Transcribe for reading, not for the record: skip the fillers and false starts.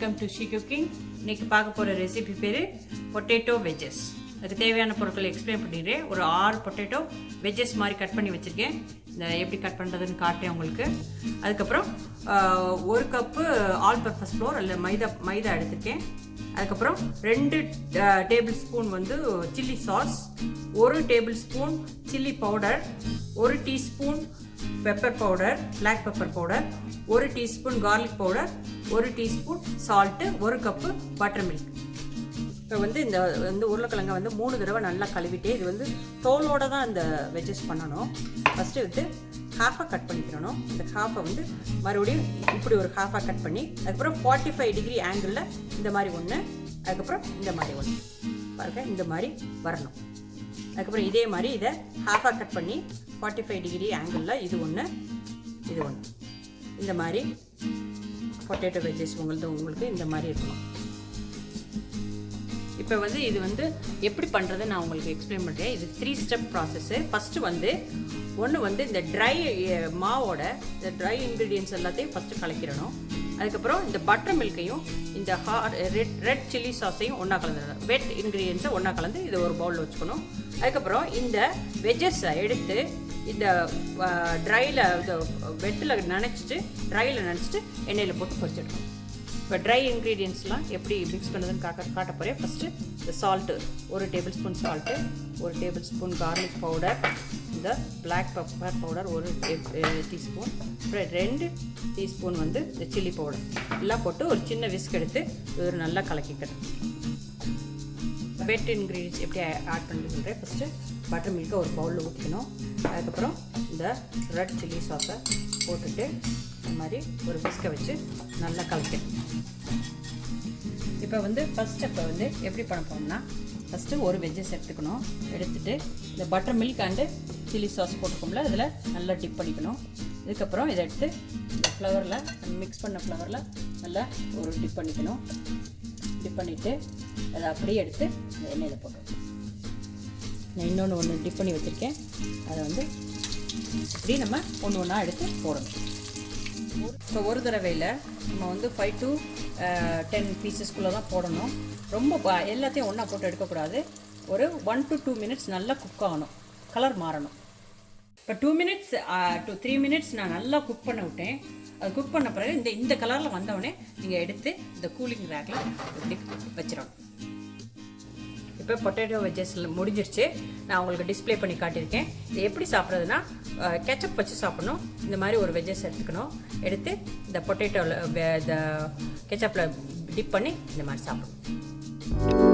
Welcome to SheCooking. இன்னைக்கு பார்க்க போகிற ரெசிபி பேர் பொட்டேட்டோ வெஜ்ஜஸ். அதுக்கு தேவையான பொருட்களை எக்ஸ்பிளைன் பண்ணிடுறேன். ஒரு 6 பொட்டேட்டோ வெஜ்ஜஸ் மாதிரி கட் பண்ணி வச்சுருக்கேன். இந்த எப்படி கட் பண்ணுறதுன்னு காட்டேன் உங்களுக்கு. அதுக்கப்புறம் 1 கப்பு ஆல் பர்பஸ் ஃப்ளோர் அல்ல மைதா எடுத்துருக்கேன். அதுக்கப்புறம் 2 டேபிள் ஸ்பூன் வந்து chilli sauce, 1 tablespoon chilli powder, 1 teaspoon pepper powder, black pepper powder, 1 teaspoon garlic powder, 1 teaspoon salt, 1 cup buttermilk. இப்போ வந்து இந்த உருளைக்கிழங்கை வந்து 3 தடவை நல்லா கழுவிட்டு, இது வந்து தோலோடு தான் இந்த வெஜ்ஜஸ் பண்ணணும். ஃபஸ்ட்டு வந்து ஹாஃபாக கட் பண்ணிக்கிறணும். இந்த ஹாஃபை வந்து மறுபடியும் இப்படி ஒரு ஹாஃபாக கட் பண்ணி, அதுக்கப்புறம் 45 டிகிரி ஆங்கிளில் இந்த மாதிரி ஒன்று, அதுக்கப்புறம் இந்த மாதிரி ஒன்று பாருங்க, இந்த மாதிரி வரணும். அதுக்கப்புறம் இதே மாதிரி இதை ஹாஃபாக கட் பண்ணி 45 டிகிரி ஆங்கிளில் இது ஒன்று, இது ஒன்று, இந்த மாதிரி பொட்டேட்டோ வெஜ்ஜஸ் உங்களுக்கு இந்த மாதிரி இருக்கணும். இப்போ வந்து இது வந்து எப்படி பண்ணுறது நான் உங்களுக்கு எக்ஸ்பிளைன் பண்ணுறேன். இது 3 ஸ்டெப் ப்ராசஸ்ஸு. ஃபஸ்ட்டு வந்து ஒன்று வந்து இந்த ட்ரை மாவோட இந்த ட்ரை இன்க்ரீடியன்ஸ் எல்லாத்தையும் ஃபஸ்ட்டு கலக்கிடணும். அதுக்கப்புறம் இந்த பட்டர் மில்கையும் இந்த ரெட் சில்லி சாஸையும் ஒன்றா கலந்துடணும். வெட் இன்க்ரீடியன்ஸை ஒன்றா கலந்து இதை ஒரு பவுலில் வச்சுக்கணும். அதுக்கப்புறம் இந்த வெஜ்ஜஸை எடுத்து இந்த ட்ரையில் வெட்டில் நினச்சிட்டு எண்ணெயில் போட்டு பொரிச்சிடணும். இப்போ ட்ரை இன்க்ரீடியன்ஸ்லாம் எப்படி மிக்ஸ் பண்ணுறதுன்னு காட்ட போகிறேன். ஃபஸ்ட்டு இந்த salt, 1 table spoon salt, 1 table spoon garlic powder, இந்த பிளாக் பெப்பர் பவுடர் 1 டீஸ்பூன், அப்புறம் 2 டீஸ்பூன் வந்து இந்த சில்லி பவுடர் எல்லாம் போட்டு ஒரு சின்ன விஸ்க் எடுத்து ஒரு நல்லா கலக்கிக்கணும். வெட் இன்க்ரீடியன்ஸ் எப்படி ஆட் பண்ணுறதுன்றே ஃபஸ்ட்டு பட்டர் மில்கை ஒரு பவுலில் ஊற்றிக்கணும். அதுக்கப்புறம் இந்த ரெட் சில்லி சாஸை போட்டுட்டு இந்த மாதிரி ஒரு விஸ்கை வச்சு நல்லா கலக்கணும். இப்போ வந்து ஃபஸ்ட் ஸ்டெப்பை வந்து எப்படி பண்ண போனோம்னா, ஃபஸ்ட்டு ஒரு வெஜ்ஜஸ் எடுத்துக்கணும். எடுத்துகிட்டு இந்த butter milk and chilli sauce போட்டுக்கோம்ல, அதில் நல்லா டிப் பண்ணிக்கணும். இதுக்கப்புறம் இதை எடுத்து இந்த ஃப்ளவரில் மிக்ஸ் பண்ண ஃப்ளவரில் நல்லா ஒரு டிப் பண்ணிக்கணும். டிப் பண்ணிவிட்டு அதை அப்படியே எடுத்து இந்த எண்ணெயில் போட்டுக்கணும். நான் இன்னொன்று டிப் பண்ணி வச்சுருக்கேன். அதை வந்து இப்படி நம்ம ஒன்றா எடுத்து போடணும். இப்போ ஒரு தடவையில் நம்ம வந்து 5 to 10 பீசஸ்குள்ளே தான் போடணும். ரொம்ப எல்லாத்தையும் ஒன்றா போட்டு எடுக்கக்கூடாது. ஒரு 1 to 2 மினிட்ஸ் நல்லா குக் ஆகணும், கலர் மாறணும். இப்போ 2 மினிட்ஸ் to 3 மினிட்ஸ் நான் நல்லா குக் பண்ண விட்டேன். அது குக் பண்ண பிறகு இந்த கலரில் வந்தவுடனே நீங்கள் எடுத்து இந்த கூலிங் ரேக்கில் இப்படி வச்சிடணும். இப்போ பொட்டேட்டோ வெஜ்ஜஸ் முடிஞ்சிருச்சு. நான் உங்களுக்கு டிஸ்பிளே பண்ணி காட்டியிருக்கேன். இது எப்படி சாப்பிட்றதுனா, கெச்சப் வச்சு சாப்பிடணும். இந்த மாதிரி ஒரு வெஜ்ஜஸ் எடுத்துக்கணும். எடுத்து இந்த பொட்டேட்டோவில் இந்த கெச்சப்பில் டிப் பண்ணி இந்த மாதிரி சாப்பிடணும்.